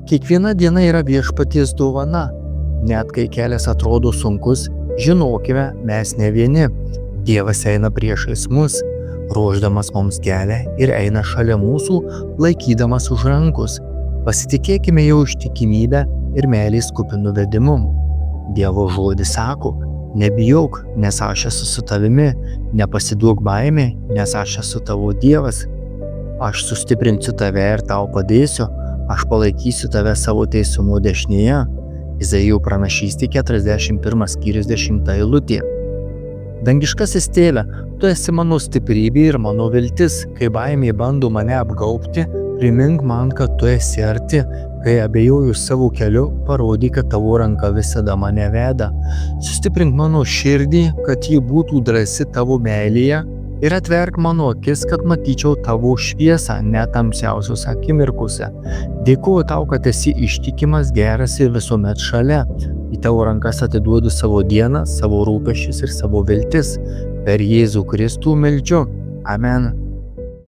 Kiekviena diena yra Viešpaties dovana. Net kai kelias atrodo sunkus, žinokime, mes ne vieni. Dievas eina priešais mus, ruošdamas mums kelią ir eina šalia mūsų, laikydamas už rankos. Pasitikėkime jo ištikimybę ir meilės kupinu vedimu. Dievo žodis sako: nebijok, nes aš esu su tavimi, nepasiduok baimė, nes aš esu tavo Dievas. Aš sustiprinsiu tave ir tau padėsiu, aš palaikysiu tave savo teisumo dešinėje. Izaijo pranašystė 41 skyrius 10 eilutė. Dangiškasis Tėve, tu esi mano stiprybė ir mano viltis. Kai baimė bando mane apgaubti, primink man, kad tu esi arti. Kai abejoju savo keliu, parodyk, kad tavo ranka visada mane veda. Sustiprink mano širdį, kad ji būtų drąsi tavo meilėje, ir atverk mano akis, kad matyčiau tavo šviesą net tamsiausios akimirkose. Dėkuoju tau, kad esi ištikimas, geras ir visuomet šalia. Į tavo rankas atiduodu savo dieną, savo rūpesčius ir savo viltis. Per Jėzų Kristų meldžiu. Amen.